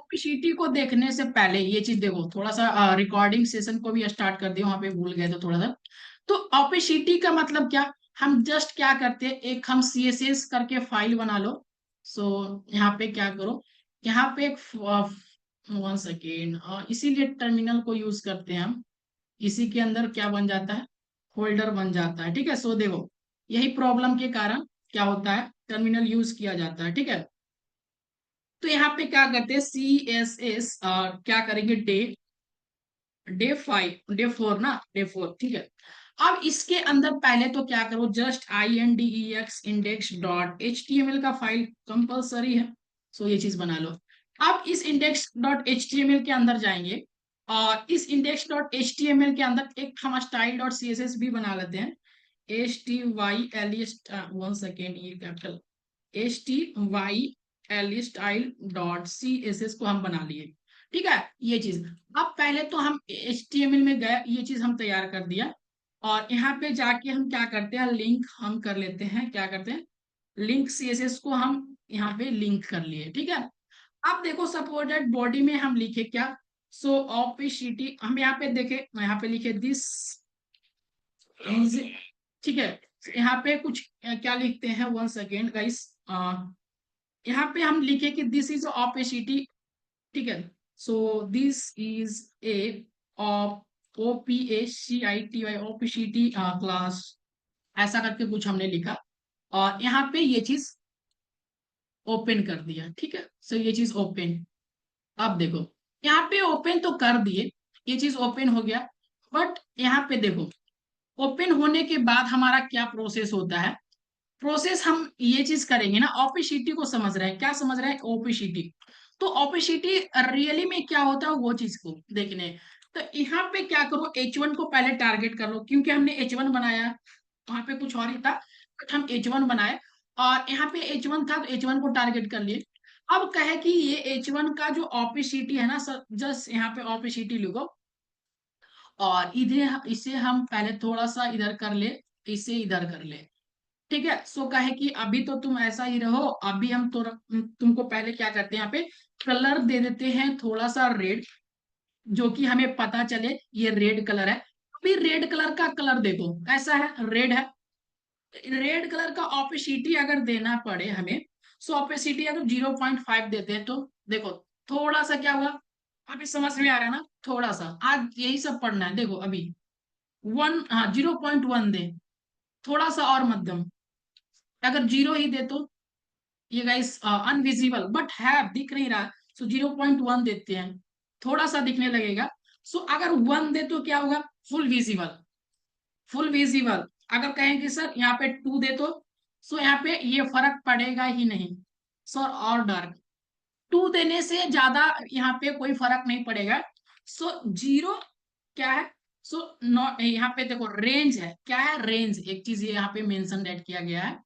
ओपीसीटी को देखने से पहले ये चीज देखो, थोड़ा सा रिकॉर्डिंग सेशन को भी स्टार्ट कर दिया, वहां पे भूल गए तो थोड़ा सा। तो ओपीसीटी का मतलब क्या, हम जस्ट क्या करते हैं, एक हम सीएसएस करके फाइल बना लो। सो यहाँ पे क्या करो, यहाँ पे एक 1 सेकेंड, इसीलिए टर्मिनल को यूज करते हैं हम। इसी के अंदर क्या बन जाता है, फोल्डर बन जाता है। ठीक है, सो देखो यही प्रॉब्लम के कारण क्या होता है, टर्मिनल यूज किया जाता है। ठीक है, तो यहाँ पे क्या करते हैं, सी एस एस क्या करेंगे, डे डे 4 ना, डे 4। ठीक है, अब इसके अंदर पहले तो क्या करो, just INDEX index dot HTML का फाइल कंपलसरी है। सो ये चीज बना लो। अब इस इंडेक्स डॉट HTML के अंदर जाएंगे, और इस इंडेक्स डॉट HTML के अंदर एक हम स्टाइल डॉट CSS भी बना लेते हैं। STYL, 1 सेकेंड, ये capital STYL style dot CSS को हम बना लिए। ठीक है, ये चीज। अब पहले तो हम HTML में गए, ये चीज हम तैयार कर दिया, और यहाँ पे जाके हम क्या करते हैं, लिंक हम कर लेते हैं, क्या करते हैं, लिंक CSS को हम यहाँ पे लिंक कर लिए। ठीक है, अब देखो सपोर्टेड बॉडी में हम लिखे क्या, सो ऑपीसीटी हम यहाँ पे देखे, यहाँ पे लिखे दिस इज, ठीक है, यहाँ पे कुछ क्या लिखते हैं, 1 सेकेंड गाइस, यहाँ पे हम लिखे कि दिस इज ऑपेसिटी। ठीक है, so this is A OPACITY opacity class, ऐसा करके कुछ हमने लिखा, और यहाँ पे ये चीज ओपन कर दिया। ठीक है, सो ये चीज ओपन। अब देखो यहाँ पे ओपन तो कर दिए, ये चीज ओपन हो गया, बट यहाँ पे देखो ओपन होने के बाद हमारा क्या प्रोसेस होता है, प्रोसेस हम ये चीज करेंगे ना, ओपेसिटी को समझ रहे हैं, क्या समझ रहे हैं, ओपेसिटी। तो ओपेसिटी रियली में क्या होता है वो चीज को देखने, तो यहाँ पे क्या करो, H1 को पहले टारगेट कर लो, क्योंकि हमने H1 बनाया, वहां पे कुछ और ही था, बट हम H1 बनाए, और यहाँ पे H1 था तो H1 को टारगेट कर लिए। अब कहे कि ये H1 का जो ओपेसिटी है ना सर, जस्ट यहाँ पे ओपेसिटी लिखो, और इधर इसे हम पहले थोड़ा सा इधर कर ले, इसे इधर कर ले। ठीक है, सो कहे कि अभी तो तुम ऐसा ही रहो, अभी हम तो तुमको पहले क्या करते हैं, यहाँ पे कलर दे देते हैं थोड़ा सा रेड, जो कि हमें पता चले ये रेड कलर है। अभी रेड कलर का कलर देखो कैसा है, रेड है। रेड कलर का ऑपेसिटी अगर देना पड़े हमें, सो ऑपेसिटी अगर 0.5 देते हैं तो देखो थोड़ा सा क्या हुआ, अभी समझ में आ रहा है ना, थोड़ा सा आज यही सब पढ़ना है। देखो अभी 0.1 दे, थोड़ा सा और मध्यम, अगर 0 ही दे तो ये गाइस अनविजिबल, बट है दिख नहीं रहा, सो 0.1 देते हैं, थोड़ा सा दिखने लगेगा। सो अगर 1 दे तो क्या होगा, फुल विजिबल, फुल विजिबल। अगर कहेंगे सर यहाँ पे 2 दे तो, सो यहाँ पे ये फर्क पड़ेगा ही नहीं सर, और डार्क 2 देने से ज्यादा यहाँ पे कोई फर्क नहीं पड़ेगा। सो 0 क्या है, सो नॉट, यहाँ पे देखो रेंज है, क्या है रेंज, एक चीज ये यहाँ पे मेंशन ऐड किया गया है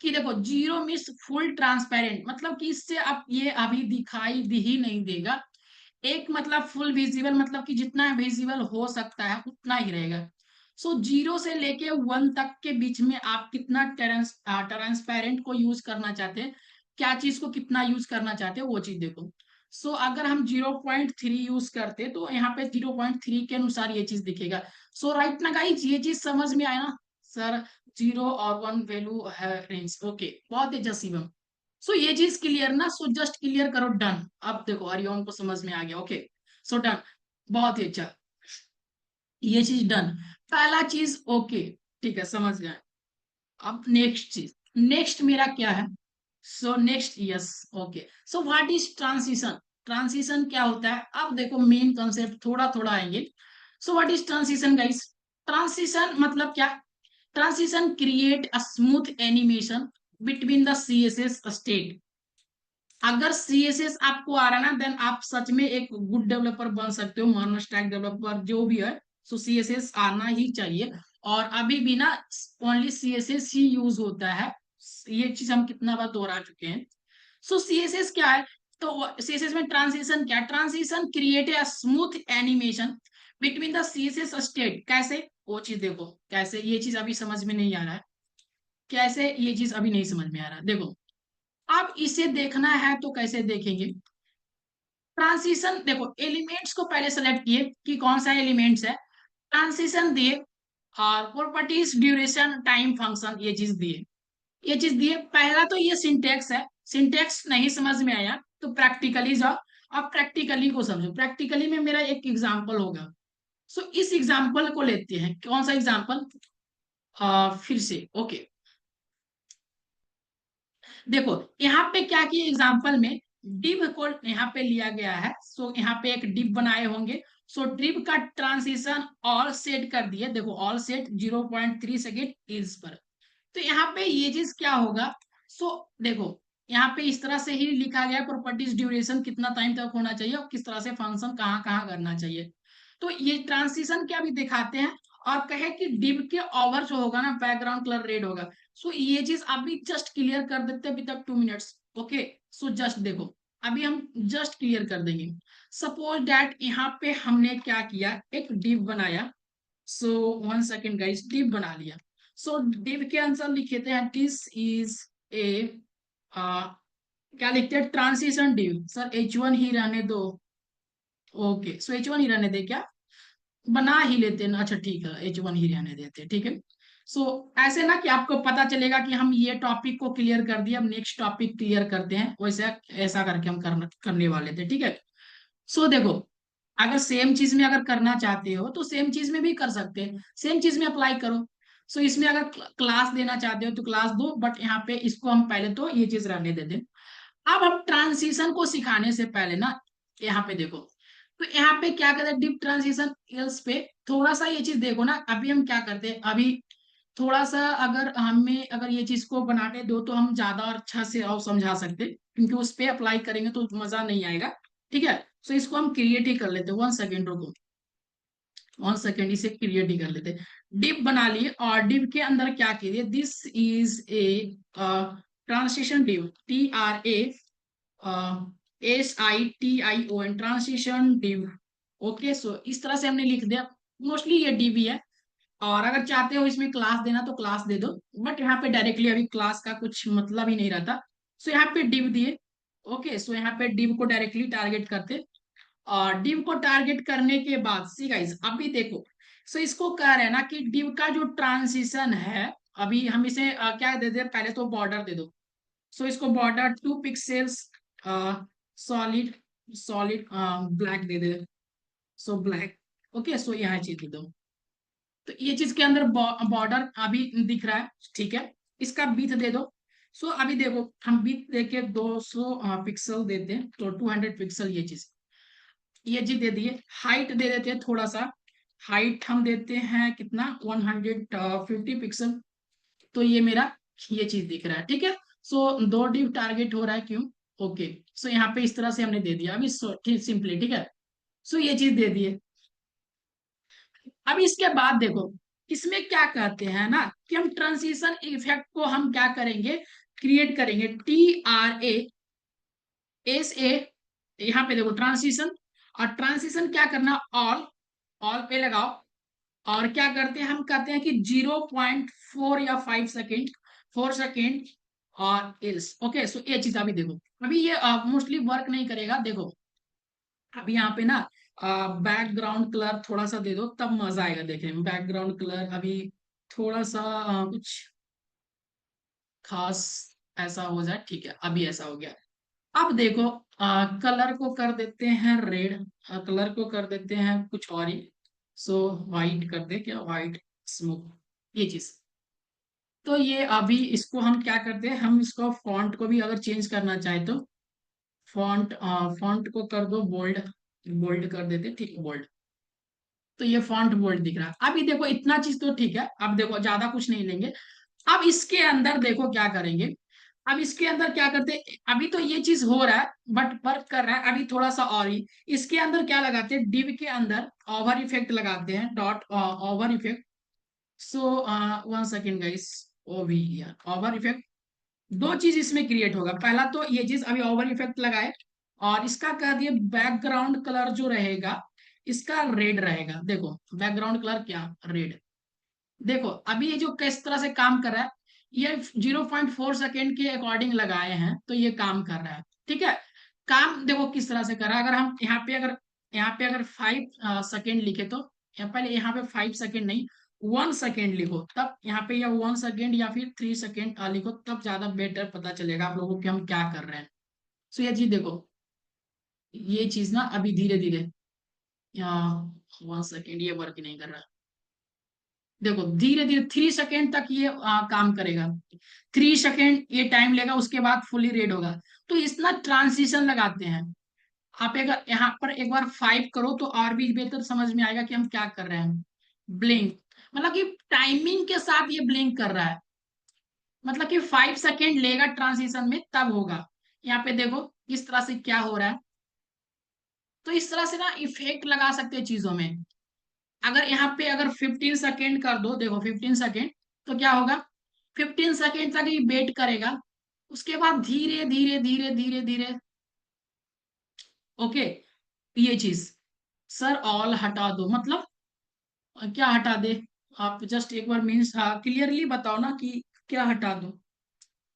कि देखो 0 मीन्स फुल ट्रांसपेरेंट, मतलब कि इससे अब ये अभी दिखाई दी ही नहीं देगा। एक मतलब फुल विजिबल, मतलब कि जितना विजिबल हो सकता है उतना ही रहेगा। सो 0 से लेके 1 तक के बीच में आप कितना ट्रांसपेरेंट को यूज करना चाहते हैं, क्या चीज को कितना यूज करना चाहते हैं वो चीज देखो। सो अगर हम 0.3 यूज करते तो यहाँ पे 0.3 के अनुसार ये चीज दिखेगा। सो राइट ना गाइज, ये चीज समझ में आया ना सर, 0 और 1 वैल्यू है रेंज, ओके, बहुत ही जसीबम। सो ये चीज क्लियर ना, सो जस्ट क्लियर करो, डन। अब देखो हरिओम को समझ में आ गया, ओके, सो डन, बहुत ही अच्छा, ये चीज डन, पहला चीज ओके, ठीक है समझ गए। अब नेक्स्ट चीज, नेक्स्ट मेरा क्या है, so next yes, okay, so what is transition, transition क्या होता है, अब देखो मेन कंसेप्ट थोड़ा थोड़ा आएंगे। So what is transition guys, transition मतलब क्या, transition create a smooth animation between the CSS state. अगर CSS आपको आ रहा है ना, देन आप सच में एक गुड डेवलपर बन सकते हो, मॉडर्न स्टैक डेवलपर जो भी है। सो CSS आना ही चाहिए, और अभी भी ना ओनली CSS ही यूज होता है, ये चीज हम कितना बार दोहरा चुके हैं। सो CSS क्या है, तो CSS में ट्रांजिशन क्या, transition create a smooth animation between the CSS state, कैसे वो चीज देखो, कैसे ये चीज अभी समझ में नहीं आ रहा है, कैसे ये चीज अभी नहीं समझ में आ रहा है, देखो अब इसे देखना है तो कैसे देखेंगे, ट्रांसिशन देखो, एलिमेंट्स को पहले सेलेक्ट किए कि कौन सा एलिमेंट्स है, ट्रांसिशन दिए, और प्रॉपर्टीज, ड्यूरेशन, टाइम, फंक्शन, ये चीज दिए, ये चीज दिए। पहला तो ये सिंटेक्स है, सिंटेक्स नहीं समझ में आया तो प्रैक्टिकली जाओ। अब प्रैक्टिकली को समझो, प्रैक्टिकली में मेरा एक एग्जाम्पल होगा। सो इस एग्जाम्पल को लेते हैं, कौन सा एग्जाम्पल, फिर से ओके। देखो यहाँ पे क्या किया एग्जाम्पल में, डिव को यहाँ पे लिया गया है। सो यहाँ पे एक डिव बनाए होंगे। सो डिव का ट्रांसिशन ऑल सेट कर दिए, देखो ऑल सेट 0.3 सेकेंड इज पर। तो यहाँ पे ये चीज क्या होगा, सो देखो यहाँ पे इस तरह से ही लिखा गया, प्रॉपर्टीज, ड्यूरेशन कितना टाइम तक होना चाहिए और किस तरह से फंक्शन कहाँ कहाँ करना चाहिए। तो ये ट्रांसिशन क्या भी दिखाते हैं, और कहे कि डिव के ओवर जो होगा ना, बैकग्राउंड कलर रेड होगा। सो ये चीज अभी जस्ट क्लियर कर देते हैं, अभी तक 2 मिनट्स। ओके, सो जस्ट देखो, अभी हम जस्ट क्लियर कर देंगे। सपोज डैट यहाँ पे हमने क्या किया, एक डिव बनाया। सो 1 सेकेंड गाइस, डिव बना लिया। सो डिव के आंसर लिखे थे, दिस इज ए, क्या लिखते हैं, ट्रांसिशन डिव। सर H1 ही रहने दो। ओके, सो H1 ही रहने दे क्या, बना ही लेते हैं, अच्छा ठीक है, H1 ही रहने देते हैं, ठीक है। सो ऐसे ना कि आपको पता चलेगा कि हम ये टॉपिक को क्लियर कर दिया, अब नेक्स्ट टॉपिक क्लियर करते हैं, वैसे ऐसा करके हम करने वाले थे, ठीक है। सो देखो, अगर सेम चीज में अगर करना चाहते हो तो सेम चीज में भी कर सकते हैं, सेम चीज में अप्लाई करो। सो इसमें अगर क्लास देना चाहते हो तो क्लास दो, बट यहाँ पे इसको हम पहले तो ये चीज रहने देते हैं। अब हम ट्रांसिशन को सिखाने से पहले ना, यहाँ पे देखो, तो यहाँ पे क्या कहते हैं, डीप ट्रांसिशन एल्स पे थोड़ा सा ये चीज देखो ना। अभी हम क्या करते हैं, अभी थोड़ा सा अगर हमें अगर ये चीज को बनाने दो तो हम ज्यादा और अच्छा से और समझा सकते हैं, क्योंकि उस पे अप्लाई करेंगे तो मजा नहीं आएगा, ठीक है। सो इसको हम क्रिएट ही कर लेते हैं, 1 सेकेंड रुको, 1 सेकेंड, इसे क्रिएट ही कर लेते हैं। डिप बना लिए, और डिप के अंदर क्या कीजिए, this is a translation div, TRANSITION, translation div. Okay, so इस तरह से हमने लिख दिया, मोस्टली ये डिव ही है। और अगर चाहते हो इसमें क्लास देना तो क्लास दे दो, बट यहाँ पे डायरेक्टली अभी क्लास का कुछ मतलब ही नहीं रहता। सो यहाँ पे डिव दिए। ओके, सो यहाँ पे डिव को डायरेक्टली टारगेट करते, और डिव को टारगेट करने के बाद सी गाइस, अभी देखो, सो इसको कह रहे हैं ना कि डिव का जो ट्रांसिशन है, अभी हम इसे क्या दे दे, पहले तो बॉर्डर दे दो। सो इसको border 2 pixels, solid solid black दे दे। सो ब्लैक, ओके, सो यहाँ चीज दे दो। तो ये चीज के अंदर बॉर्डर अभी दिख रहा है, ठीक है। इसका बीट दे दो। सो अभी देखो, हम बीट देके 200 पिक्सल देते हैं, तो 200 पिक्सल ये चीज दे दिए। हाइट दे देते हैं थोड़ा सा, हाइट हम देते हैं कितना, 150 पिक्सल। तो ये मेरा ये चीज दिख रहा है, ठीक है। सो दो डिव टारगेट हो रहा है, क्यों, ओके। सो यहाँ पे इस तरह से हमने दे दिया, अभी ठीक सिंपली, ठीक है। सो ये चीज दे दिए। अब इसके बाद देखो, इसमें क्या कहते हैं ना कि हम ट्रांजिशन इफेक्ट को हम क्या करेंगे, क्रिएट करेंगे, TRASA। यहाँ पे देखो ट्रांजिशन, और ट्रांजिशन क्या करना, ऑल, ऑल पे लगाओ। और क्या करते हैं, हम कहते हैं कि 0.4 या 5 सेकेंड, 4 सेकेंड, और इल्स। ओके, सो ये चीज अभी देखो, अभी ये मोस्टली वर्क नहीं करेगा, देखो अभी यहाँ पे ना बैकग्राउंड कलर थोड़ा सा दे दो, तब मजा आएगा देखने में। बैकग्राउंड कलर अभी थोड़ा सा कुछ खास ऐसा हो जाए, ठीक है, अभी ऐसा हो गया। अब देखो, कलर को कर देते हैं रेड, कलर को कर देते हैं कुछ और ही। सो वाइट कर दे क्या, वाइट स्मोक, ये चीज। तो ये अभी इसको हम क्या करते हैं, हम इसको फॉन्ट को भी अगर चेंज करना चाहे तो फॉन्ट, फॉन्ट को कर दो बोल्ड, बोल्ड कर देते, ठीक है, बोल्ड। तो ये फॉन्ट बोल्ड दिख रहा है। अभी देखो इतना चीज तो ठीक है, अब देखो ज्यादा कुछ नहीं लेंगे। अब इसके अंदर देखो क्या करेंगे, अब इसके अंदर क्या करते हैं, अभी तो ये चीज हो रहा है बट वर्क कर रहा है, अभी थोड़ा सा और ही इसके अंदर क्या लगाते हैं, डिव के अंदर ओवर इफेक्ट लगाते हैं, डॉट ओवर इफेक्ट। सो 1 सेकेंड गाइस, ओवर इफेक्ट। दो चीज इसमें क्रिएट होगा, पहला तो ये चीज अभी ओवर इफेक्ट लगाए, और इसका कह दिए बैकग्राउंड कलर जो रहेगा इसका रेड रहेगा। देखो बैकग्राउंड कलर क्या, रेड। देखो अभी ये जो किस तरह से काम कर रहा है, ये 0.4 सेकेंड के अकॉर्डिंग लगाए हैं तो ये काम कर रहा है, ठीक है। काम देखो किस तरह से करा, अगर हम यहाँ पे अगर 5 सेकेंड लिखे तो पहले यहाँ पे 5 सेकेंड नहीं 1 सेकेंड लिखो, तब यहाँ पे या 1 सेकेंड या फिर 3 सेकेंड लिखो, तब ज्यादा बेटर पता चलेगा आप लोगों को कि हम क्या कर रहे हैं। सो ये चीज देखो, ये चीज ना अभी धीरे धीरे, 1 सेकेंड ये वर्क नहीं कर रहा, देखो धीरे धीरे 3 सेकेंड तक ये काम करेगा, 3 सेकेंड ये टाइम लेगा, उसके बाद फुली रेड होगा। तो इतना ट्रांजिशन लगाते हैं। आप अगर यहाँ पर एक बार 5 करो तो और भी बेहतर समझ में आएगा कि हम क्या कर रहे हैं। ब्लिंक मतलब कि टाइमिंग के साथ ये ब्लिंक कर रहा है, मतलब कि 5 सेकेंड लेगा ट्रांजिशन में तब होगा। यहाँ पे देखो इस तरह से क्या हो रहा है। तो इस तरह से ना इफेक्ट लगा सकते हैं चीजों में। अगर यहाँ पे अगर 15 सेकेंड कर दो, देखो 15 सेकेंड, तो क्या होगा, 15 सेकेंड तक ये वेट करेगा, उसके बाद धीरे धीरे धीरे धीरे धीरे, ओके, ये चीज सर ऑल हटा दो, मतलब क्या हटा दे, आप जस्ट एक बार मीन्स क्लियरली बताओ ना कि क्या हटा दो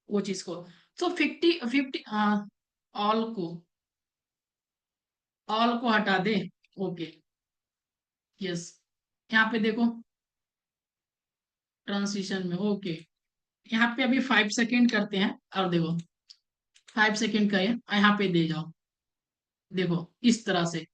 वो चीज को। तो 50 ऑल को ऑल को हटा दे, ओके, यस। यहाँ पे देखो ट्रांसिशन में, ओके, यहाँ पे अभी 5 सेकेंड करते हैं, और देखो 5 सेकेंड का यहाँ पे दे जाओ, देखो इस तरह से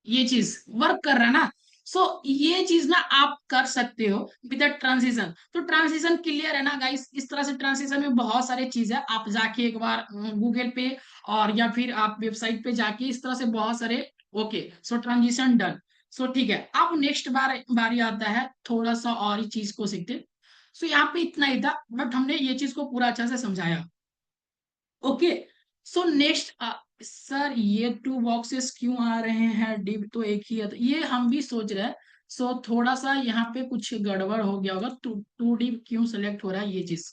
ये चीज वर्क कर रहा है ना। सो ये चीज ना आप कर सकते हो विद ट्रांजिशन। तो ट्रांजिशन क्लियर है ना गाइस, इस तरह से ट्रांजिशन में बहुत सारे चीज है, आप जाके एक बार गूगल पे और या फिर आप वेबसाइट पे जाके इस तरह से बहुत सारे, ओके। सो ट्रांजिशन डन। सो ठीक है, अब नेक्स्ट बारी आता है थोड़ा सा और ही चीज को सीखते। सो यहाँ पे इतना ही था, बट हमने ये चीज को पूरा अच्छा से समझाया, ओके। सो नेक्स्ट, सर ये 2 बॉक्सेस क्यों आ रहे हैं, डिव तो एक ही है, तो ये हम भी सोच रहे हैं। सो थोड़ा सा यहाँ पे कुछ गड़बड़ हो गया होगा, टू डिव क्यों सेलेक्ट हो रहा है ये चीज।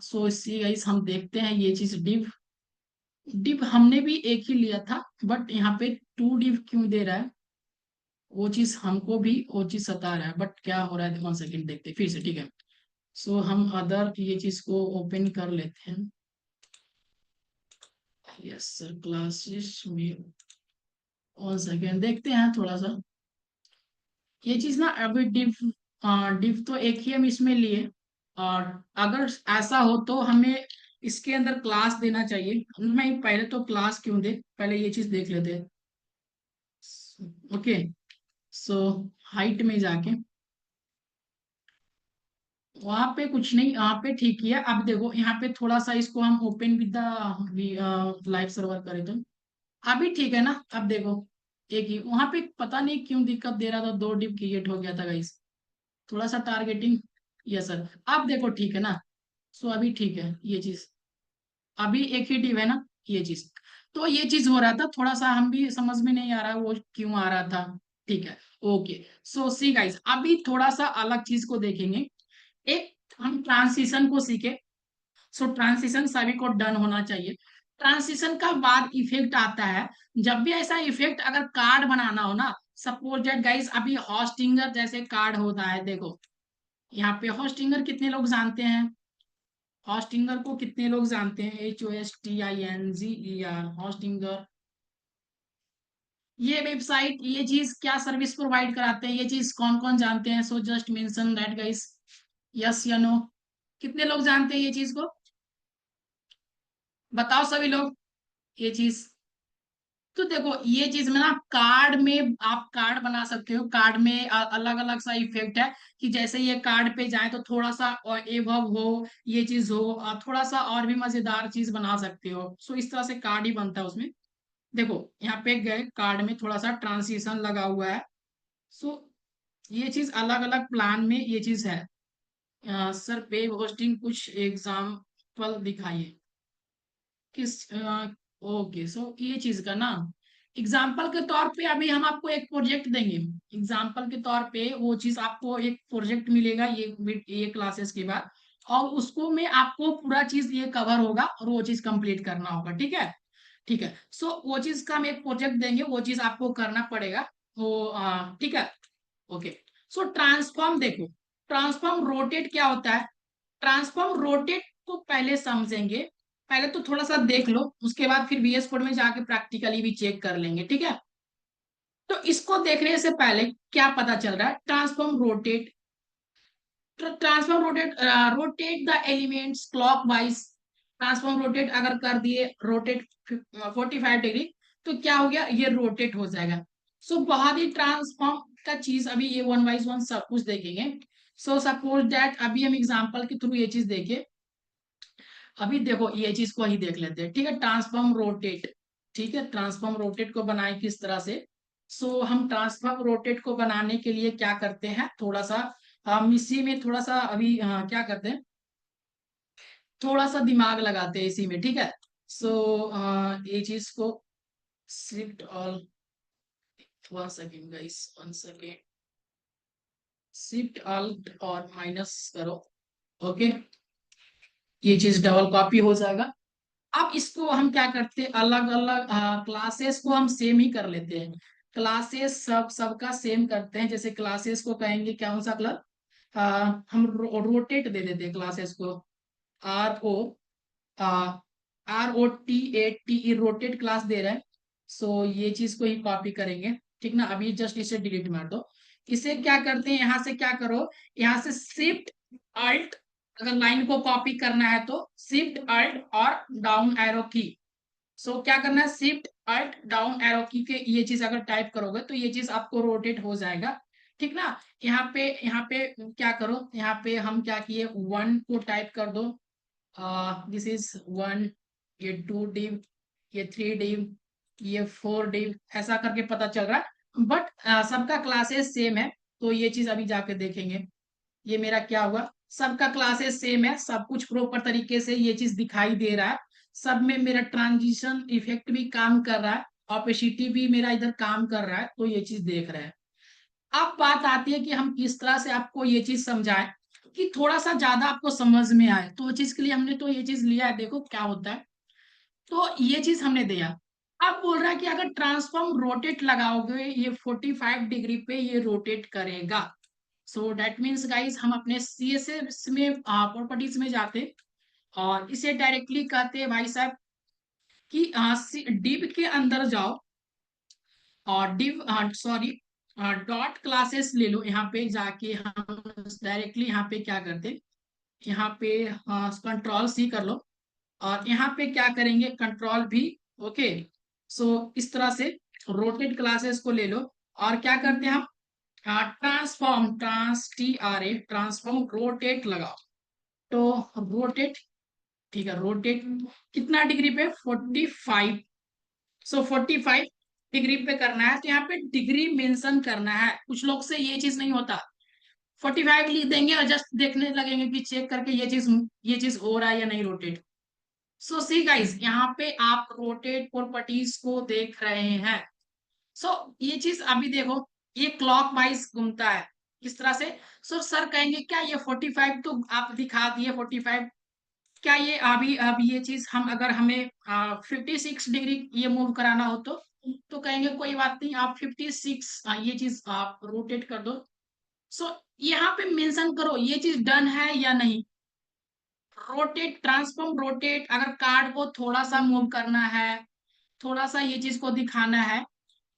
सो इसी गाइस हम देखते हैं ये चीज, डिव डिव हमने भी एक ही लिया था, बट यहाँ पे 2 डिव क्यों दे रहा है, वो चीज हमको भी वो चीज सता रहा है, बट क्या हो रहा है 1 सेकेंड देखते हैं फिर से, ठीक है। सो हम अदर ये चीज को ओपन कर लेते हैं, यस सर क्लासेस में 1 सेकेंड देखते हैं थोड़ा सा। ये चीज ना अभी डिव तो एक ही हम इसमें लिए, और अगर ऐसा हो तो हमें इसके अंदर क्लास देना चाहिए। मैं पहले तो क्लास क्यों दे, पहले ये चीज देख लेते हैं, ओके। सो हाइट में जाके वहां पे कुछ नहीं, यहाँ पे ठीक ही है। अब देखो यहाँ पे थोड़ा सा इसको हम open with the live server करें तो अभी ठीक है ना। अब देखो एक ही, वहां पे पता नहीं क्यों दिक्कत दे रहा था, 2 डिप क्रिएट हो गया था गाइस, थोड़ा सा टारगेटिंग। यस सर, अब देखो ठीक है ना। सो अभी ठीक है ये चीज, अभी एक ही डिव है ना ये चीज। तो ये चीज हो रहा था, थोड़ा सा हम भी समझ में नहीं आ रहा वो क्यों आ रहा था, ठीक है, ओके। सो सी गाइस, अभी थोड़ा सा अलग चीज को देखेंगे। एक हम ट्रांसिशन को सीखे। सो ट्रांसिशन सभी को डन होना चाहिए। ट्रांसिशन का बाद इफेक्ट आता है, जब भी ऐसा इफेक्ट अगर कार्ड बनाना हो ना, सपोज दैट गाइस अभी हॉस्टिंगर जैसे कार्ड होता है, देखो यहाँ पे हॉस्टिंगर कितने लोग जानते हैं, हॉस्टिंगर को कितने लोग जानते हैं, HOSTINGER हॉस्टिंगर। ये वेबसाइट ये चीज क्या सर्विस प्रोवाइड कराते हैं, ये चीज कौन कौन जानते हैं, so just mention that guys, yes या नो, कितने लोग जानते हैं ये चीज को, बताओ सभी लोग ये चीज। तो देखो ये चीज में ना कार्ड में आप कार्ड बना सकते हो, कार्ड में अलग अलग सा इफेक्ट है, कि जैसे ये कार्ड पे जाए तो थोड़ा सा एवब हो, ये चीज हो, थोड़ा सा और भी मजेदार चीज बना सकते हो। सो इस तरह से कार्ड ही बनता है उसमें। देखो यहाँ पे गए कार्ड में थोड़ा सा ट्रांसिशन लगा हुआ है। सो ये चीज अलग अलग प्लान में ये चीज है। सर वेब होस्टिंग कुछ एग्जाम्पल दिखाइए, किस ओके। सो ये चीज का ना एग्जाम्पल के तौर पे अभी हम आपको एक प्रोजेक्ट देंगे, एग्जाम्पल के तौर पे वो चीज आपको एक प्रोजेक्ट मिलेगा ये क्लासेस के बाद, और उसको में आपको पूरा चीज ये कवर होगा और वो चीज कंप्लीट करना होगा, ठीक है। ठीक है, सो वो चीज का हम एक प्रोजेक्ट देंगे, वो चीज आपको करना पड़ेगा, वो ठीक है, ओके। सो ट्रांसफॉर्म देखो, ट्रांसफॉर्म रोटेट क्या होता है, ट्रांसफॉर्म रोटेट को पहले समझेंगे, पहले तो थोड़ा सा देख लो, उसके बाद फिर VS कोड में जाके प्रैक्टिकली भी चेक कर लेंगे, ठीक है। तो इसको देखने से पहले क्या पता चल रहा है, transform rotate, transform rotate, rotate the elements clockwise, transform rotate अगर कर दिए, रोटेट 45 डिग्री, तो क्या हो गया, ये रोटेट हो जाएगा। सो बहुत ही ट्रांसफॉर्म का चीज अभी ये वन वाइज वन सब कुछ देखेंगे। सो सपोज दैट अभी हम एग्जांपल के थ्रू ये चीज देखें। अभी देखो ये चीज को ही देख लेते हैं, ठीक है, ट्रांसफॉर्म रोटेट। ठीक है, ट्रांसफॉर्म रोटेट को बनाए किस तरह से। सो हम ट्रांसफॉर्म रोटेट को बनाने के लिए क्या करते हैं, थोड़ा सा हम इसी में थोड़ा सा अभी क्या करते हैं, थोड़ा सा दिमाग लगाते हैं इसी में, ठीक है। सो ये चीज को shift all, one second guys, one second, shift alt और माइनस करो, ओके, ये चीज डबल कॉपी हो जाएगा। अब इसको हम क्या करते हैं, अलग अलग क्लासेस को हम सेम ही कर लेते हैं। क्लासेस सबका सेम करते हैं, जैसे क्लासेस को कहेंगे क्या सा कलर, हम रोटेट दे देते हैं क्लासेस को, RO, ROTATE, रोटेट क्लास दे रहे हैं। सो ये चीज को ही कॉपी करेंगे, ठीक ना। अभी जस्ट इसे डिलीट मार दो। इसे क्या करते हैं, यहाँ से क्या करो, यहाँ से शिफ्ट अल्ट, अगर लाइन को कॉपी करना है तो शिफ्ट अल्ट और डाउन एरो की। सो क्या करना है, शिफ्ट अल्ट डाउन एरो की के ये चीज अगर टाइप करोगे तो ये चीज आपको रोटेट हो जाएगा, ठीक ना। यहाँ पे क्या करो, यहाँ पे हम क्या किए, 1 को टाइप कर दो, दिस इज 1, ये 2 डिव, ये 3 डिव, ये 4 डिव, ऐसा करके पता चल रहा है। बट सबका क्लासेस सेम है, तो ये चीज अभी जाके देखेंगे। ये मेरा क्या हुआ, सबका क्लासेस सेम है, सब कुछ प्रॉपर तरीके से ये चीज दिखाई दे रहा है। सब में मेरा ट्रांजिशन इफेक्ट भी काम कर रहा है, ऑपेसिटी भी मेरा इधर काम कर रहा है, तो ये चीज देख रहे हैं। अब बात आती है कि हम किस तरह से आपको ये चीज समझाएं कि थोड़ा सा ज्यादा आपको समझ में आए, तो चीज के लिए हमने तो ये चीज लिया है, देखो क्या होता है। तो ये चीज हमने दिया। अब बोल रहा है कि अगर ट्रांसफॉर्म रोटेट लगाओगे, ये 45 डिग्री पे ये रोटेट करेगा। सो दैट मीन्स गाइस, हम अपने CSS में प्रॉपर्टीज में जाते और इसे डायरेक्टली कहते हैं भाई साहब कि डिव के अंदर जाओ और डिव, सॉरी, डॉट क्लासेस ले लो। यहाँ पे जाके हम डायरेक्टली यहाँ पे क्या करते, यहाँ पे कंट्रोल C कर लो, और यहाँ पे क्या करेंगे, कंट्रोल V, ओके। सो इस तरह से रोटेट क्लासेस को ले लो, और क्या करते हैं हम, ट्रांसफॉर्म, ट्रांसफॉर्म रोटेट लगाओ। तो रोटेट, ठीक है, रोटेट कितना डिग्री पे, 45। सो 45 डिग्री पे करना है, तो यहाँ पे डिग्री मेंशन करना है। कुछ लोग से ये चीज नहीं होता, 45 लिख देंगे और जस्ट देखने लगेंगे कि चेक करके ये चीज हो रहा है या नहीं रोटेट। सो सी गाइस, यहाँ पे आप रोटेट प्रॉपर्टीज को देख रहे हैं। सो ये चीज अभी देखो, ये क्लॉक वाइज घूमता है इस तरह से। सो सर कहेंगे क्या ये 45 तो आप दिखा दिए 45, क्या ये अभी ये चीज हम अगर हमें 56 डिग्री ये मूव कराना हो तो कहेंगे कोई बात नहीं, आप 56 ये चीज आप रोटेट कर दो। सो यहाँ पे मेंशन करो ये चीज डन है या नहीं। रोटेट, ट्रांसफॉर्म रोटेट, अगर कार्ड को थोड़ा सा मूव करना है, थोड़ा सा ये चीज को दिखाना है,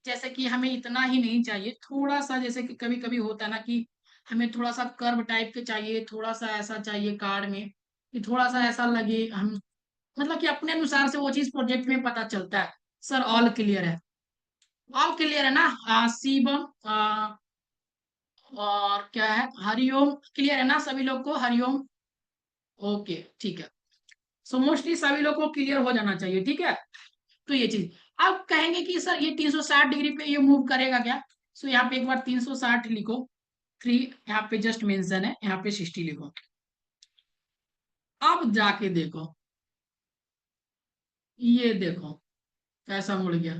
जैसे कि हमें इतना ही नहीं चाहिए, थोड़ा सा, जैसे कि कभी कभी होता है ना कि हमें थोड़ा सा कर्व टाइप के चाहिए, थोड़ा सा ऐसा चाहिए कार्ड में कि थोड़ा सा ऐसा लगे, हम मतलब कि अपने अनुसार से वो चीज प्रोजेक्ट में पता चलता है। सर ऑल क्लियर है, ऑल क्लियर है ना, शिवम और क्या है, हरिओम, क्लियर है ना सभी लोग को, हरिओम, ओके ठीक है। सो मोस्टली सभी लोग को क्लियर हो जाना चाहिए, ठीक है। तो ये चीज, अब कहेंगे कि सर ये 360 डिग्री पे ये मूव करेगा क्या। सो यहाँ पे एक बार 360 लिखो, 3 यहाँ पे जस्ट मेंशन है, यहाँ पे 60 लिखो। अब जाके देखो, ये देखो कैसा मुड़ गया,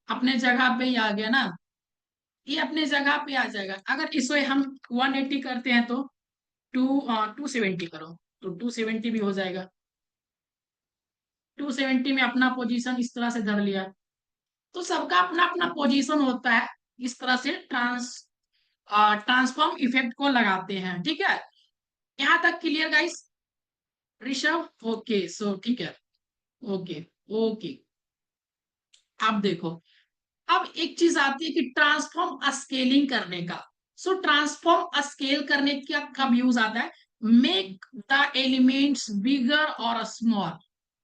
अपने जगह पे ही आ गया ना, ये अपने जगह पे आ जाएगा। अगर इसे हम 180 करते हैं तो 270 करो, तो 270 भी हो जाएगा। 270 में अपना पोजीशन इस तरह से धर लिया। तो सबका अपना अपना पोजीशन होता है, इस तरह से ट्रांसफॉर्म इफेक्ट को लगाते हैं, ठीक है। यहाँ तक क्लियर गाइस। ऋषभ, ओके, सो ठीक है, ओके, ओके। अब देखो, अब एक चीज आती है कि ट्रांसफॉर्म स्केलिंग करने का। सो ट्रांसफॉर्म स्केल करने का कब यूज आता है? मेक द एलिमेंट्स बिगर और स्मॉल।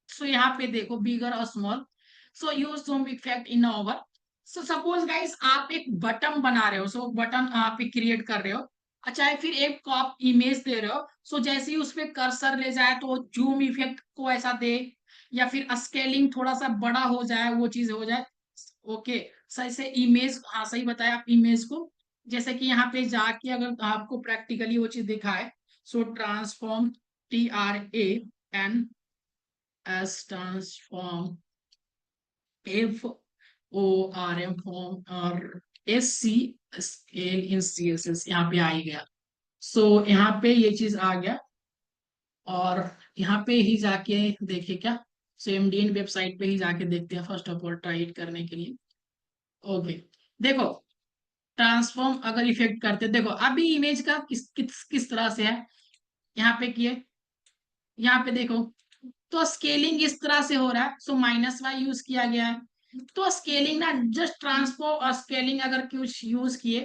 सो यहाँ पे देखो, बिगर और small. So use some effect in over. So suppose guys, आप एक बटन बना रहे हो, सो बटन आप क्रिएट कर रहे हो, अच्छा, फिर एक को आप इमेज दे रहे हो। सो जैसे ही उस पे कर्सर ले जाए तो जूम इफेक्ट को ऐसा दे, या फिर स्केलिंग थोड़ा सा बड़ा हो जाए, वो चीज हो जाए। ओके, सही से इमेज, हाँ सही बताया आप इमेज को। जैसे कि यहाँ पे जाके अगर आपको प्रैक्टिकली वो चीज दिखाए, so transform, TRANS transform, FORM form, और SC स्केल इन CSS यहाँ पे आ ही गया। सो यहाँ पे ये चीज आ गया, और यहाँ पे ही जाके देखिए क्या, सो MDN वेबसाइट पे ही जाके देखते हैं first of all try it करने के लिए। ओके, देखो, ट्रांसफॉर्म अगर इफेक्ट करते, देखो अभी इमेज का किस तरह से है, यहाँ पे किए, यहाँ पे देखो, तो स्केलिंग इस तरह से हो रहा है, सो -y यूज किया गया है। तो स्केलिंग ना, जस्ट ट्रांसफॉर्म और स्केलिंग अगर कुछ यूज किए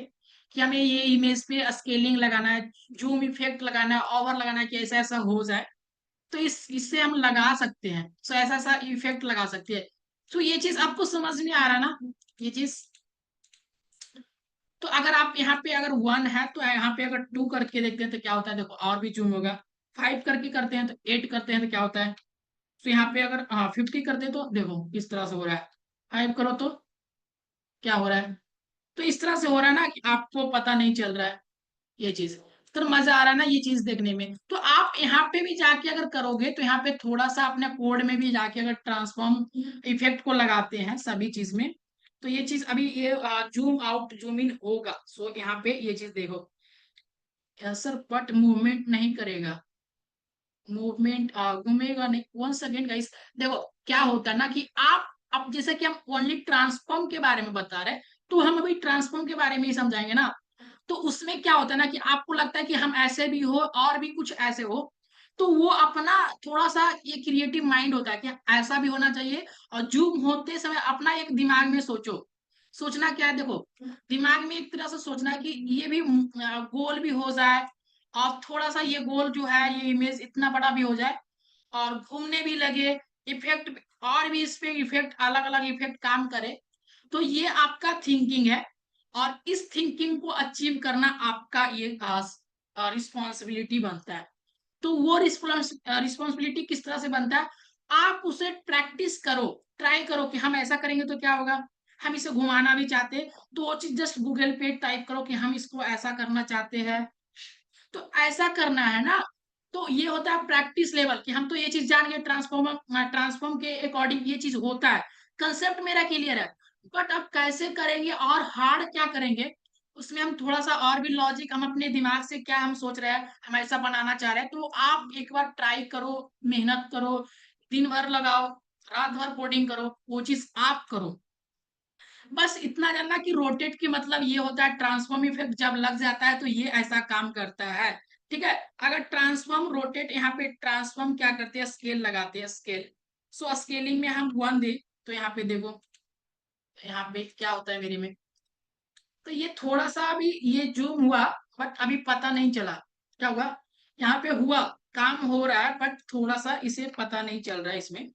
कि हमें ये इमेज पे स्केलिंग लगाना है, जूम इफेक्ट लगाना है, ओवर लगाना है, कि ऐसा ऐसा हो जाए, तो इससे हम लगा सकते हैं। सो ऐसा ऐसा इफेक्ट लगा सकते हैं। तो ये चीज आपको समझ में आ रहा है ना, ये चीज? तो अगर आप यहाँ पे अगर 1 है, तो यहाँ पे अगर 2 करके देखते हैं तो क्या होता है, देखो और भी जूम होगा। 5 करके करते हैं तो 8 करते हैं तो क्या होता है। तो यहाँ पे अगर 50 करते हैं तो देखो किस तरह से हो रहा है। 5 करो तो क्या हो रहा है। तो इस तरह से हो रहा है ना कि आपको पता नहीं चल रहा है ये चीज। तो मजा आ रहा है ना ये चीज देखने में। तो आप यहाँ पे भी जाके अगर करोगे, तो यहाँ पे थोड़ा सा अपने कोड में भी जाके अगर ट्रांसफॉर्म इफेक्ट को लगाते हैं सभी चीज में, तो ये चीज अभी ये जूम आउट जूम इन होगा। सो यहाँ पे ये चीज देखो, सर बट मूवमेंट नहीं करेगा, मूवमेंट घूमेगा नहीं। वन सेकेंड गाइस, देखो क्या होता है ना कि आप, अब जैसे कि हम ओनली ट्रांसफॉर्म के बारे में बता रहे हैं, तो हम अभी ट्रांसफॉर्म के बारे में ही समझाएंगे ना। तो उसमें क्या होता है ना कि आपको लगता है कि हम ऐसे भी हो और भी कुछ ऐसे हो, तो वो अपना थोड़ा सा ये क्रिएटिव माइंड होता है कि ऐसा भी होना चाहिए। और जूम होते समय अपना एक दिमाग में सोचो, सोचना क्या है, देखो दिमाग में एक तरह से सोचना है कि ये भी गोल भी हो जाए, और थोड़ा सा ये गोल जो है, ये इमेज इतना बड़ा भी हो जाए, और घूमने भी लगे, इफेक्ट और भी इस पे इफेक्ट, अलग अलग इफेक्ट काम करे। तो ये आपका थिंकिंग है, और इस थिंकिंग को अचीव करना आपका ये रिस्पॉन्सिबिलिटी बनता है। तो वो रिस्पॉन्सिबिलिटी किस तरह से बनता है, आप उसे प्रैक्टिस करो, ट्राई करो कि हम ऐसा करेंगे तो क्या होगा। हम इसे घुमाना भी चाहते हैं, तो वो चीज जस्ट गूगल पे टाइप करो कि हम इसको ऐसा करना चाहते हैं, तो ऐसा करना है ना। तो ये होता है प्रैक्टिस लेवल, कि हम तो ये चीज जान गए, ट्रांसफॉर्म के अकॉर्डिंग ये चीज होता है, कंसेप्ट मेरा क्लियर है। बट अब कैसे करेंगे और हार्ड क्या करेंगे, उसमें हम थोड़ा सा और भी लॉजिक, हम अपने दिमाग से क्या हम सोच रहे हैं, हम ऐसा बनाना चाह रहे हैं, तो आप एक बार ट्राई करो, मेहनत करो, दिन भर लगाओ, रात भर कोडिंग करो, वो चीज आप करो। बस इतना जानना कि रोटेट की मतलब ये होता है, ट्रांसफॉर्म इफेक्ट जब लग जाता है तो ये ऐसा काम करता है। ठीक है, अगर ट्रांसफॉर्म रोटेट, यहाँ पे ट्रांसफॉर्म क्या करते हैं, स्केल लगाते हैं, स्केल। सो स्केलिंग में हम 1 दे, तो यहाँ पे देखो, यहाँ पे क्या होता है मेरे में, तो ये थोड़ा सा अभी ये जूम हुआ, बट अभी पता नहीं चला क्या हुआ। यहाँ पे हुआ, काम हो रहा है, बट थोड़ा सा इसे पता नहीं चल रहा है इसमें।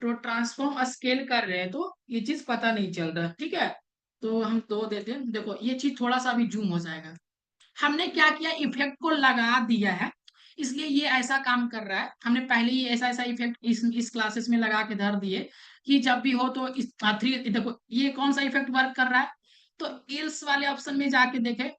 तो ट्रांसफॉर्म स्केल कर रहे हैं तो ये चीज पता नहीं चल रहा, ठीक है। तो हम 2 देते हैं, देखो ये चीज थोड़ा सा भी जूम हो जाएगा। हमने क्या किया, इफेक्ट को लगा दिया है, इसलिए ये ऐसा काम कर रहा है। हमने पहले ही ऐसा ऐसा इफेक्ट इस क्लासेस में लगा के धर दिए, कि जब भी हो तो इस 3, देखो ये कौन सा इफेक्ट वर्क कर रहा है, तो इल्स वाले ऑप्शन में जाके देखे,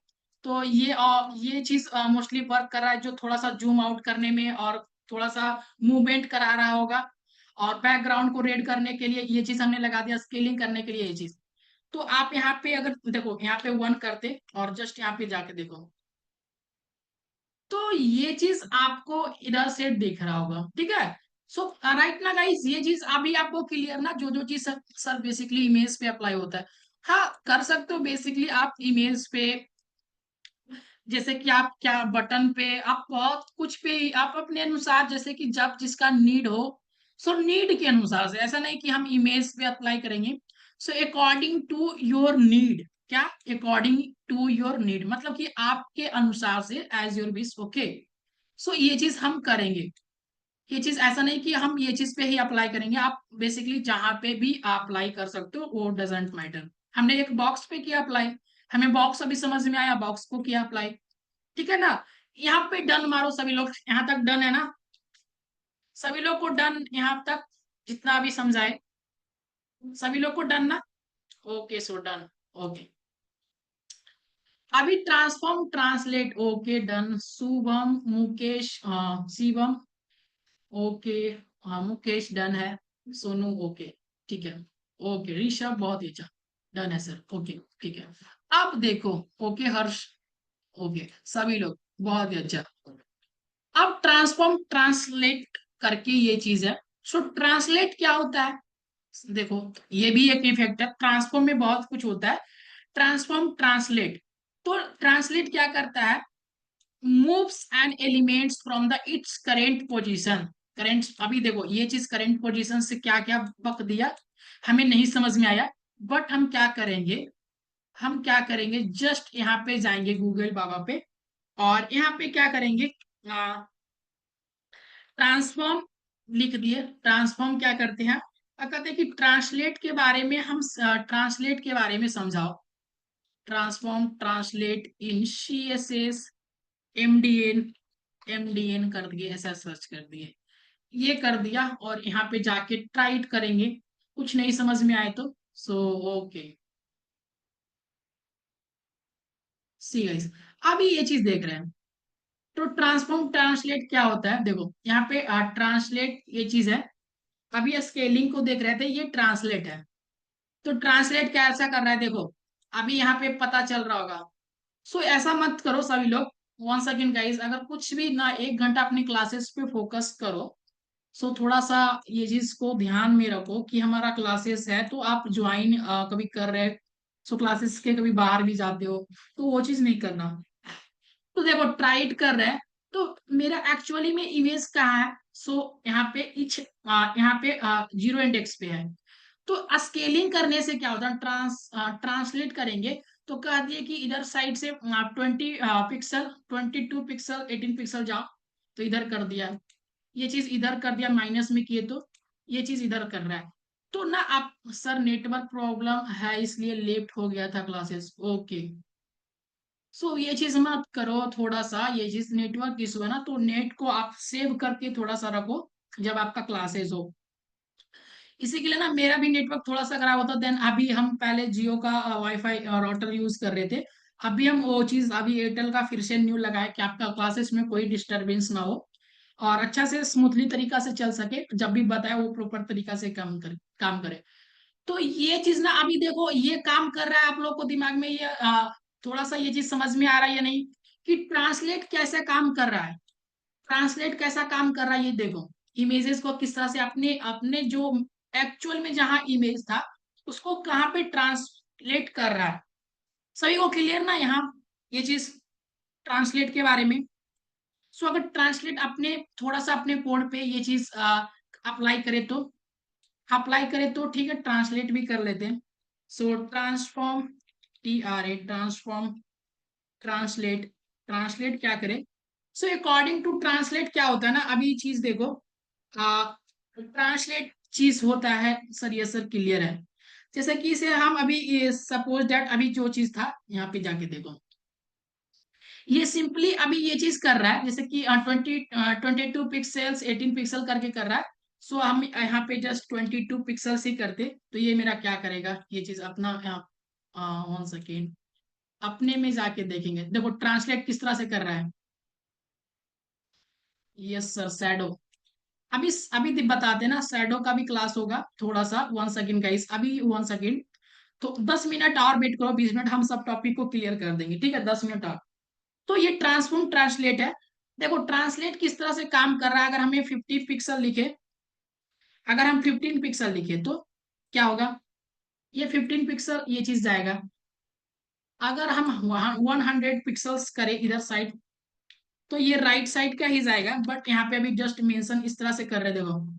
तो ये चीज मोस्टली वर्क कर रहा है, जो थोड़ा सा जूम आउट करने में और थोड़ा सा मूवमेंट करा रहा होगा। और बैकग्राउंड को रेड करने के लिए ये चीज हमने लगा दिया, स्केलिंग करने के लिए ये चीज। तो आप यहाँ पे अगर देखो, यहाँ पे 1 करते और जस्ट यहाँ पे जाके देखो, तो ये चीज आपको इधर से दिख रहा होगा, ठीक है। सो राइट ना गाइस, ये चीज अभी आपको क्लियर ना, जो जो चीज सर बेसिकली इमेज पे अप्लाई होता है। हाँ कर सकते हो बेसिकली आप इमेज पे, जैसे कि आप क्या बटन पे, आप बहुत कुछ पे आप अपने अनुसार, जैसे कि जब जिसका नीड हो, सो नीड के अनुसार से, ऐसा नहीं कि हम इमेज पे अप्लाई करेंगे। So according to your need, क्या अकॉर्डिंग टू योर नीड, मतलब कि आपके अनुसार से, as your wish, okay. So ये चीज हम करेंगे। ये चीज ऐसा नहीं कि हम ये चीज पे ही अप्लाई करेंगे, आप बेसिकली जहां पे भी अप्लाई कर सकते हो, वो डजेंट मैटर। हमने एक बॉक्स पे किया अप्लाई, हमें बॉक्स अभी समझ में आया, बॉक्स को किया अप्लाई, ठीक है ना। यहाँ पे डन मारो सभी लोग, यहाँ तक डन है ना, सभी लोग को डन यहाँ तक, जितना भी समझाए, सभी लोग को डन ना। Okay, so done. ओके, अभी transform translate, okay done. Shubham, Mukesh, Shivam, okay, हाँ मुकेश डन है। सोनू ओके, ठीक है। ओके ऋषभ, बहुत ही अच्छा, डन है सर, ओके ठीक है। अब देखो, ओके हर्ष, ओके सभी लोग, बहुत ही अच्छा। अब ट्रांसफॉर्म ट्रांसलेट करके ये चीज है। सो ट्रांसलेट क्या होता है, देखो ये भी एक इफेक्ट है, ट्रांसफॉर्म में बहुत कुछ होता है। ट्रांसफॉर्म ट्रांसलेट, तो ट्रांसलेट क्या करता है, moves and elements from the it's current position. Current, अभी देखो ये चीज करेंट पोजीशन से क्या क्या बक दिया, हमें नहीं समझ में आया। बट हम क्या करेंगे, हम क्या करेंगे, जस्ट यहाँ पे जाएंगे गूगल बाबा पे, और यहाँ पे क्या करेंगे, ट्रांसफॉर्म लिख दिए। ट्रांसफॉर्म क्या करते हैं, कहते हैं कि ट्रांसलेट के बारे में हम, ट्रांसलेट के बारे में समझाओ। ट्रांसफॉर्म ट्रांसलेट इन CSS, MDN, MDN कर दिए, ऐसा सर्च कर दिए, ये कर दिया, और यहाँ पे जाके ट्राइट करेंगे, कुछ नहीं समझ में आए तो। सो ओके, सी गाइस, अभी ये चीज देख रहे हैं। तो ट्रांसफॉर्म ट्रांसलेट क्या होता है, देखो यहाँ पे ट्रांसलेट ये चीज है। अभी स्केलिंग को देख रहे थे, ये ट्रांसलेट है। तो ट्रांसलेट कैसा कर रहा है, देखो अभी यहाँ पे पता चल रहा होगा। सो ऐसा मत करो सभी लोग, वन सेकेंड गाइस, अगर कुछ भी ना, 1 घंटा अपनी क्लासेस पे फोकस करो। सो थोड़ा सा ये चीज को ध्यान में रखो कि हमारा क्लासेस है, तो आप ज्वाइन कभी कर रहे, सो क्लासेस के कभी बाहर भी जाते हो, तो वो चीज नहीं करना। तो देखो ट्राइट कर रहे हैं, तो मेरा एक्चुअली में इमेज कहाँ है, सो यहाँ पे यहाँ पे 0 इंडेक्स पे है। तो स्केलिंग करने से क्या होता है, ट्रांसलेट करेंगे, तो कह दिए कि इधर साइड से 20 पिक्सल, 22 पिक्सल, 18 पिक्सल जाओ, तो इधर कर दिया। ये चीज इधर कर दिया, माइनस में किए तो ये चीज इधर कर रहा है। तो ना आप, सर नेटवर्क प्रॉब्लम है इसलिए लेफ्ट हो गया था क्लासेस, ओके। सो ये चीज मत करो, थोड़ा सा ये चीज नेटवर्क इशू है ना, तो नेट को आप सेव करके थोड़ा सा रखो जब आपका क्लासेस हो। इसी के लिए ना मेरा भी नेटवर्क थोड़ा सा खराब होता, देन अभी हम पहले जियो का वाईफाई राउटर यूज कर रहे थे। अभी हम वो चीज, अभी एयरटेल का फिर से न्यू लगाए कि आपका क्लासेस में कोई डिस्टरबेंस ना हो, और अच्छा से स्मूथली तरीका से चल सके, जब भी बताए वो प्रॉपर तरीका से काम करे। तो ये चीज ना, अभी देखो ये काम कर रहा है, आप लोग को दिमाग में ये थोड़ा सा ये चीज समझ में आ रहा है या नहीं, कि ट्रांसलेट कैसे काम कर रहा है। ट्रांसलेट कैसा काम कर रहा है, ये देखो, इमेजेस को किस तरह से अपने अपने जो एक्चुअल में जहां इमेज था, उसको कहाँ पे ट्रांसलेट कर रहा है। सभी को क्लियर ना यहाँ, ये चीज ट्रांसलेट के बारे में। सो अगर ट्रांसलेट अपने थोड़ा सा अपने कोड पे ये चीज अप्लाई करे तो, ठीक है, ट्रांसलेट भी कर लेते हैं। So transform, TRA, transform translate, translate क्या करे। सो अकॉर्डिंग टू ट्रांसलेट क्या होता है ना, अभी चीज देखो, ट्रांसलेट चीज होता है, सर ये सर क्लियर है। जैसे कि इसे हम अभी सपोज दैट, अभी जो चीज था यहाँ पे जाके देखो, ये सिंपली अभी ये चीज कर रहा है, जैसे कि 22 पिक्सल्स, 18 पिक्सल करके कर रहा है। सो हम यहाँ पे जस्ट 22 पिक्सल्स ही करते, तो ये मेरा क्या करेगा, ये चीज अपना, 1 सेकेंड, अपने में जाके देखेंगे, देखो ट्रांसलेट किस तरह से कर रहा है। यस सर, शैडो, अभी बताते ना, शैडो का भी क्लास होगा, थोड़ा सा 1 सेकेंड गाइस, अभी 1 सेकेंड। तो 10 मिनट और वेट करो, 20 मिनट हम सब टॉपिक को क्लियर कर देंगे, ठीक है, 10 मिनट और। तो ये ट्रांसफॉर्म ट्रांसलेट है। देखो ट्रांसलेट किस तरह से काम कर रहा है, अगर हमें 50 पिक्सल लिखे, अगर हम 15 पिक्सल लिखे तो क्या होगा, ये 15 पिक्सल ये चीज जाएगा। अगर हम 100 पिक्सल्स करें इधर साइड, तो ये राइट साइड का ही जाएगा, बट यहाँ पे अभी जस्ट मेंशन इस तरह से कर रहे, देखो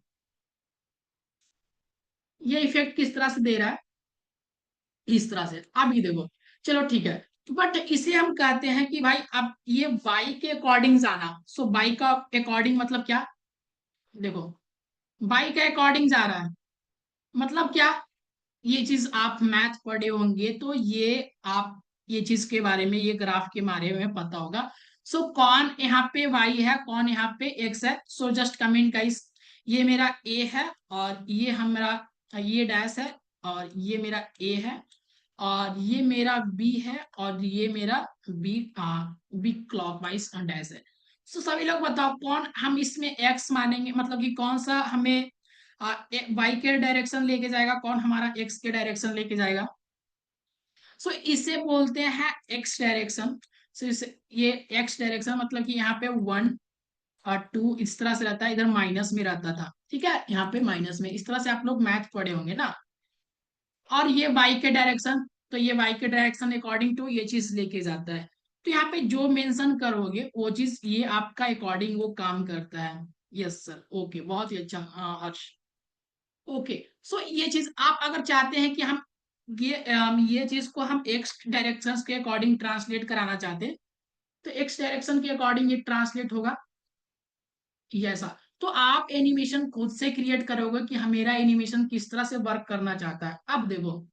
ये इफेक्ट किस तरह से दे रहा है, इस तरह से। अब ये देखो, चलो ठीक है, बट इसे हम कहते हैं कि भाई अब ये वाई के अकॉर्डिंग जाना। सो वाई का अकॉर्डिंग मतलब क्या, देखो वाई के अकॉर्डिंग जा रहा है मतलब क्या, ये चीज आप मैथ पढ़े होंगे तो ये आप ये चीज के बारे में, ये ग्राफ के बारे में पता होगा। सो कौन यहाँ पे y है, कौन यहाँ पे x है, सो जस्ट कमेंट गाइस, ये मेरा a है और ये हमारा ये डैश है और ये मेरा a है और ये मेरा b है और ये मेरा b क्लॉकवाइज डैश है। सो सभी लोग बताओ कौन हम इसमें x मानेंगे, मतलब कि कौन सा हमें वाई के डायरेक्शन लेके जाएगा, कौन हमारा एक्स के डायरेक्शन लेके जाएगा। सो इसे बोलते हैं एक्स डायरेक्शन। सो इसे ये एक्स डायरेक्शन मतलब कि यहाँ पे 1 और 2 इस तरह से रहता है, इधर माइनस में रहता था, ठीक है, यहाँ पे माइनस में, इस तरह से आप लोग मैथ पढ़े होंगे ना। और ये वाई के डायरेक्शन, तो ये वाई के डायरेक्शन अकॉर्डिंग टू ये चीज लेके जाता है। तो यहाँ पे जो मेंशन करोगे वो चीज ये आपका अकॉर्डिंग वो काम करता है। यस सर, ओके, बहुत ही अच्छा हर्ष। ओके, सो ये चीज आप अगर चाहते हैं कि हम ये चीज को हम एक्स डायरेक्शंस के अकॉर्डिंग ट्रांसलेट कराना चाहते हैं, तो एक्स डायरेक्शन के अकॉर्डिंग ये ट्रांसलेट होगा ये ऐसा। तो आप एनिमेशन खुद से क्रिएट करोगे कि हम मेरा एनिमेशन किस तरह से वर्क करना चाहता है। अब देखो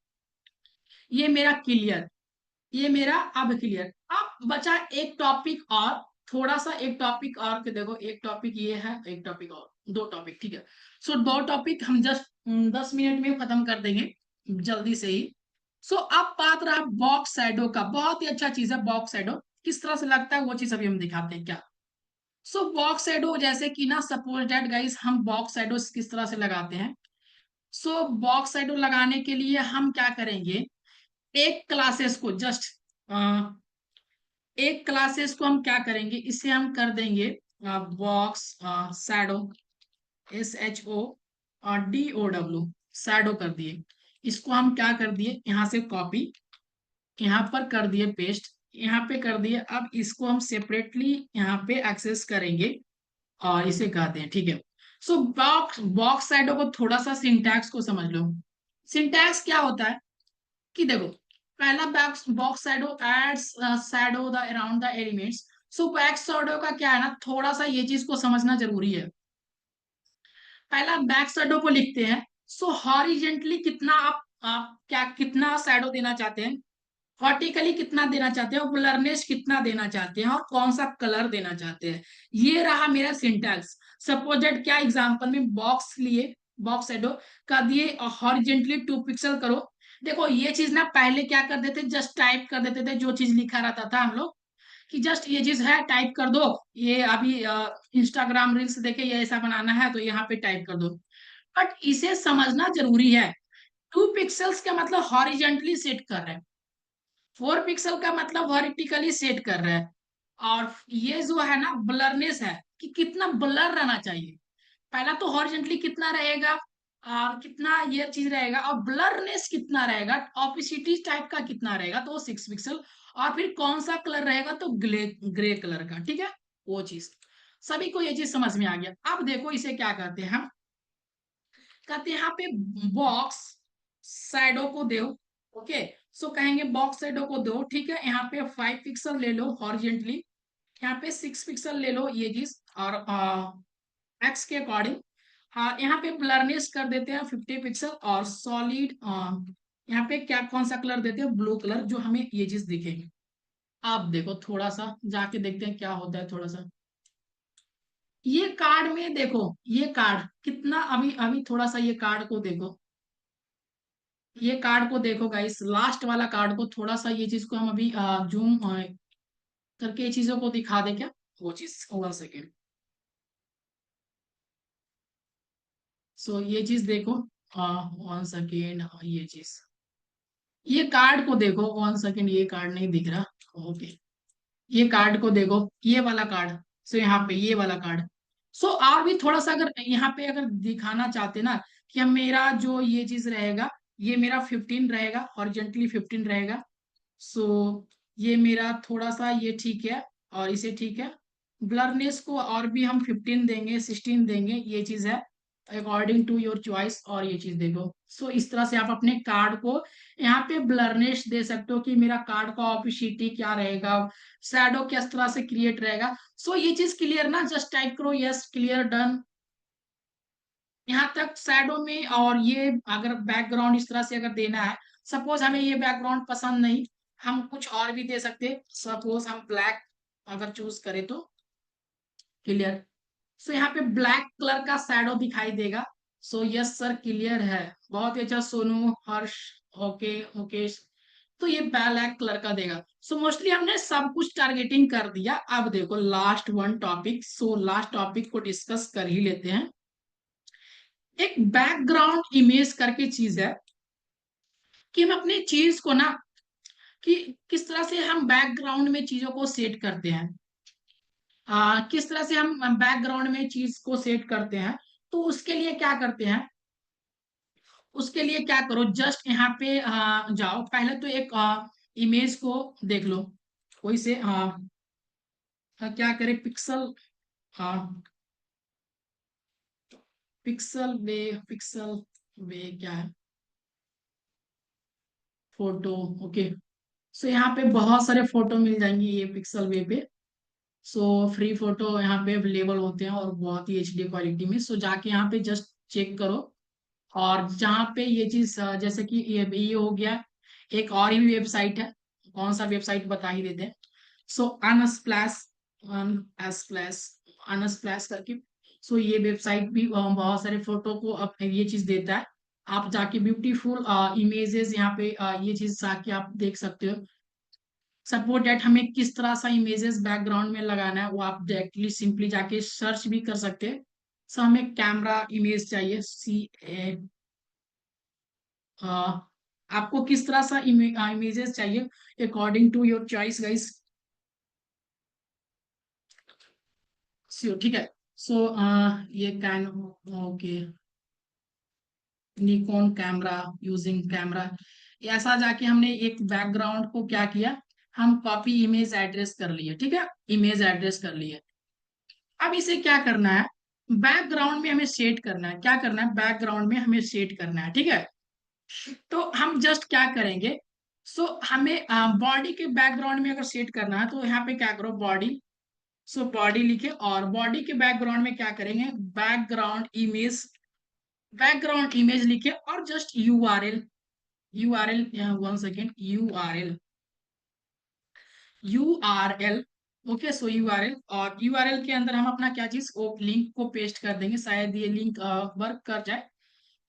ये मेरा क्लियर, ये मेरा अब क्लियर। अब बचा एक टॉपिक और, थोड़ा सा एक टॉपिक और के देखो, एक टॉपिक ये है, एक टॉपिक और, दो टॉपिक, ठीक है। सो दो टॉपिक हम जस्ट 10 मिनट में खत्म कर देंगे जल्दी से ही। सो अब बात रहा बॉक्स शैडो का, बहुत ही अच्छा चीज है बॉक्स शैडो, किस तरह से लगता है वो चीज अभी हम दिखाते हैं क्या। सो बॉक्स शैडो जैसे कि ना, सपोज दैट गाइस हम बॉक्स शैडो किस तरह से लगाते हैं। सो बॉक्स शैडो लगाने के लिए हम क्या करेंगे, एक क्लासेस को जस्ट एक क्लासेस को हम क्या करेंगे, इसे हम कर देंगे बॉक्स शैडो, SHODOW, शैडो कर दिए। इसको हम क्या कर दिए, यहाँ से कॉपी, यहाँ पर कर दिए पेस्ट, यहाँ पे कर दिए। अब इसको हम सेपरेटली यहाँ पे एक्सेस करेंगे और इसे कहते हैं, ठीक है। सो बॉक्स बॉक्स शैडो को थोड़ा सा सिंटैक्स को समझ लो। सिंटैक्स क्या होता है कि देखो, पहला box box shadow adds shadow the around the elements. So box shadow का क्या है ना, थोड़ा सा ये चीज को समझना जरूरी है। पहला बैक शैडो को लिखते हैं। सो हॉरिजेंटली कितना आप क्या कितना शैडो देना चाहते हैं, वर्टिकली कितना देना चाहते हैं, और ब्लरनेस कितना देना चाहते हैं, और कौन सा कलर देना चाहते हैं। ये रहा मेरा सिंटैक्स। सपोजेड क्या एग्जांपल में बॉक्स लिए, बॉक्स शैडो का दिए हॉरिजेंटली 2 पिक्सल करो। देखो ये चीज ना पहले क्या कर देते, जस्ट टाइप कर देते थे जो चीज लिखा रहता था हम लोग, कि जस्ट ये चीज है टाइप कर दो, ये अभी इंस्टाग्राम रील्स देखे ये ऐसा बनाना है तो यहाँ पे टाइप कर दो। बट इसे समझना जरूरी है, 2 पिक्सल्स का मतलब हॉरिजेंटली सेट कर रहे हैं, 4 पिक्सल का मतलब वर्टिकली सेट कर रहा है। और ये जो है ना ब्लरनेस है, कि कितना ब्लर रहना चाहिए। पहला तो हॉरिजेंटली कितना रहेगा और कितना ये चीज रहेगा, और ब्लरनेस कितना रहेगा, ऑपिसिटी टाइप का कितना रहेगा, तो वो 6 पिक्सल। और फिर कौन सा कलर रहेगा, तो ग्रे ग्रे कलर का, ठीक है, वो चीज। सभी को ये चीज समझ में आ गया। अब देखो इसे क्या कहते हैं हम, कहते हैं यहाँ पे बॉक्स शैडो को दो। ओके, सो कहेंगे बॉक्स शैडो को दो, ठीक है, यहाँ पे 5 पिक्सल ले लो हॉरिजेंटली, यहाँ पे 6 पिक्सल ले लो ये चीज, और एक्स के अकॉर्डिंग। हाँ, यहाँ पे ब्लरनेस कर देते हैं 50 पिक्सल, और सॉलिड यहाँ पे क्या कौन सा कलर देते हैं, ब्लू कलर, जो हमें ये चीज दिखेगी। आप देखो थोड़ा सा जाके देखते हैं क्या होता है थोड़ा सा। ये कार्ड में देखो, ये कार्ड कितना, अभी अभी थोड़ा सा ये कार्ड को देखो, ये कार्ड को देखो गाइस, लास्ट वाला कार्ड को थोड़ा सा, ये चीज को हम अभी जूम करके ये चीजों को दिखा दे क्या, वो चीज 1 सेकेंड। सो ये चीज देखो, 1 सेकेंड, ये चीज, ये कार्ड को देखो, 1 सेकेंड, ये कार्ड नहीं दिख रहा। ओके, ये कार्ड को देखो, ये वाला कार्ड। सो यहाँ पे ये वाला कार्ड। सो और भी थोड़ा सा अगर यहाँ पे अगर दिखाना चाहते ना, कि हम मेरा जो ये चीज रहेगा, ये मेरा 15 रहेगा, हॉरिजेंटली 15 रहेगा। सो ये मेरा थोड़ा सा ये ठीक है और इसे ठीक है। ब्लरनेस को और भी हम 15 देंगे, 16 देंगे, ये चीज है अकॉर्डिंग टू योर चॉइस। और ये चीज देखो, सो इस तरह से आप अपने कार्ड को यहाँ पे ब्लरनेस दे सकते हो कि मेरा कार्ड का ऑपिसिटी क्या रहेगा, शैडो किस तरह से क्रिएट रहेगा। सो ये चीज क्लियर ना, जस्ट टाइप करो यस, क्लियर, डन। यहाँ तक शैडो में। और ये अगर बैकग्राउंड इस तरह से अगर देना है, सपोज हमें ये बैकग्राउंड पसंद नहीं, हम कुछ और भी दे सकते, सपोज हम ब्लैक अगर चूज करें तो क्लियर। सो यहाँ पे ब्लैक कलर का शैडो दिखाई देगा। सो यस सर, क्लियर है, बहुत ही अच्छा सोनू, हर्ष, ओके ओके। तो ये ब्लैक कलर का देगा। सो मोस्टली हमने सब कुछ टारगेटिंग कर दिया। अब देखो last one topic, so last topic को डिस्कस कर ही लेते हैं। एक बैकग्राउंड इमेज करके चीज है कि हम अपनी चीज को ना, कि किस तरह से हम बैकग्राउंड में चीजों को सेट करते हैं। किस तरह से हम बैकग्राउंड में चीज को सेट करते हैं। तो उसके लिए क्या करते हैं, उसके लिए क्या करो, जस्ट यहाँ पे जाओ, पहले तो एक इमेज को देख लो। कोई से क्या करे, पिक्सल, पिक्सल वे, पिक्सल वे क्या है, फोटो, ओके। सो यहाँ पे बहुत सारे फोटो मिल जाएंगे ये पिक्सल वे पे। सो फ्री फोटो यहाँ पे अवेलेबल होते हैं और बहुत ही एचडी क्वालिटी में। सो जाके यहाँ पे जस्ट चेक करो। और जहाँ पे ये चीज जैसे कि ये हो गया, एक और ही वेबसाइट है, कौन सा वेबसाइट बता ही देते हैं। सो अनस्प्लैश, अनस्प्लैश, अनस्प्लैश करके। सो ये वेबसाइट भी बहुत सारे फोटो को अब ये चीज देता है। आप जाके ब्यूटीफुल इमेजेस यहाँ पे ये चीज जाके आप देख सकते हो। सपोज डेट हमें किस तरह सा इमेजेस बैकग्राउंड में लगाना है, वो आप डायरेक्टली सिंपली जाके सर्च भी कर सकते हैं। सो हमें कैमरा इमेज चाहिए, आपको किस तरह सा इमेजेस चाहिए according to your choice guys. ठीक है। सो ये can, okay, Nikon camera, using camera, ऐसा जाके हमने एक बैकग्राउंड को क्या किया, हम कॉपी इमेज एड्रेस कर लिए, ठीक है, इमेज एड्रेस कर लिए। अब इसे क्या करना है, बैकग्राउंड में हमें सेट करना है, क्या करना है, बैकग्राउंड में हमें सेट करना है, ठीक है। तो हम जस्ट क्या करेंगे, सो हमें बॉडी के बैकग्राउंड में अगर सेट करना है तो यहाँ पे क्या करो, बॉडी, सो बॉडी लिखे और बॉडी के बैकग्राउंड में क्या करेंगे, बैकग्राउंड इमेज, बैकग्राउंड इमेज लिखे और just URL, URL, one second, URL, URL, okay. So URL, और यूआरएल के अंदर हम अपना क्या चीज, वो लिंक को पेस्ट कर देंगे, शायद ये लिंक वर्क कर जाए।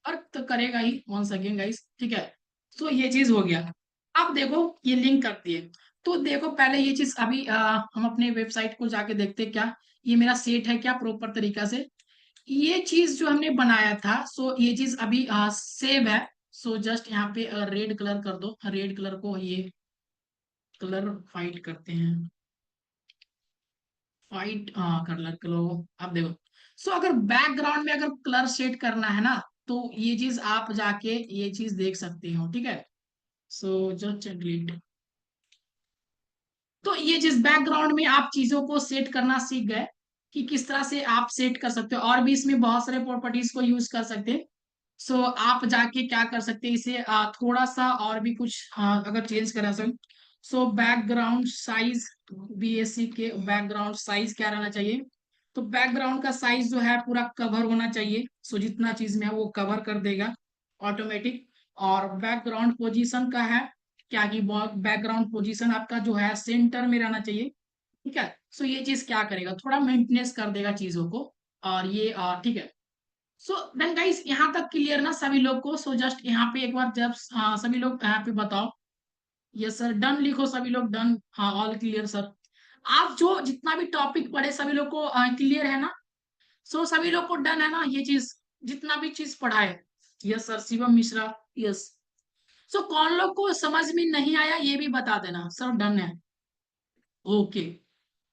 वर्क तो करेगा ही, वन सेकेंड गाइस, ठीक है। सो ये चीज हो गया। अब देखो ये लिंक कर दिए। तो देखो पहले ये चीज अभी हम अपने वेबसाइट को जाके देखते हैं क्या ये मेरा सेट है क्या प्रॉपर तरीका से। ये चीज जो हमने बनाया था, सो ये चीज अभी सेव है। सो जस्ट यहाँ पे रेड कलर कर दो, रेड कलर को ये कलर फाइट करते हैं, फाइट कलर करो। अब देखो, सो अगर बैकग्राउंड में अगर कलर सेट करना है ना, तो ये चीज आप जाके ये चीज देख सकते हो, ठीक है। So just delete. तो ये चीज बैकग्राउंड में आप चीजों को सेट करना सीख गए कि किस तरह से आप सेट कर सकते हो, और भी इसमें बहुत सारे प्रॉपर्टीज को यूज कर सकते हैं। सो आप जाके क्या कर सकते हैं, इसे थोड़ा सा और भी कुछ अगर चेंज करा सकते। सो बैकग्राउंड साइज, बीएससी के बैकग्राउंड साइज क्या रहना चाहिए, तो बैकग्राउंड का साइज जो है पूरा कवर होना चाहिए। सो जितना चीज में है वो कवर कर देगा ऑटोमेटिक। और बैकग्राउंड पोजीशन का है क्या, कि बैकग्राउंड पोजीशन आपका जो है सेंटर में रहना चाहिए, ठीक है। सो ये चीज क्या करेगा, थोड़ा मेंटेनेंस कर देगा चीजों को। और ये ठीक है। सो देन गाइस, यहाँ तक क्लियर ना सभी लोग को। सो जस्ट यहाँ पे एक बार जब सभी लोग यहाँ पे बताओ, यस सर, डन लिखो सभी लोग, डन, हाँ ऑल क्लियर सर। आप जो जितना भी टॉपिक पढ़े सभी लोग को क्लियर है ना। सो सभी लोग को डन है ना ये चीज, जितना भी चीज पढ़ा है। Yes sir, Shivam Mishra, yes. So कौन लोग को समझ में नहीं आया ये भी बता देना, सर डन है, ओके,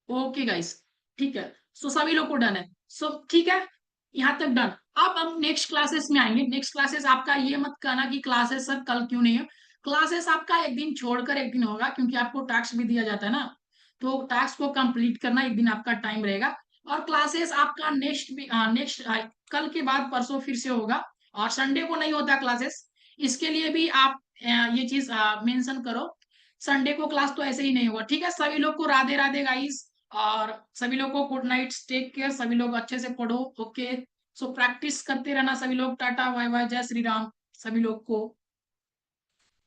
ओके गाइस, ठीक है। सो सभी लोग को डन है, सो ठीक है, यहाँ तक डन। अब हम नेक्स्ट क्लासेस में आएंगे। नेक्स्ट क्लासेस आपका ये मत कहना कि क्लासेस सर कल क्यों नहीं है। क्लासेस आपका एक दिन छोड़कर एक दिन होगा, क्योंकि आपको टास्क भी दिया जाता है ना, तो टास्क को कंप्लीट करना एक दिन आपका टाइम रहेगा। और क्लासेस आपका नेक्स्ट कल के बाद परसों फिर से होगा, और संडे को नहीं होता क्लासेस। इसके लिए भी आप ये चीज मेंशन करो, संडे को क्लास तो ऐसे ही नहीं होगा। ठीक है, सभी लोग को राधे राधे गाइस, और सभी लोग को गुड नाइट, टेक केयर, सभी लोग अच्छे से पढ़ो। ओके, सो प्रैक्टिस करते रहना सभी लोग। टाटा बाय बाय, जय श्री राम सभी लोग को।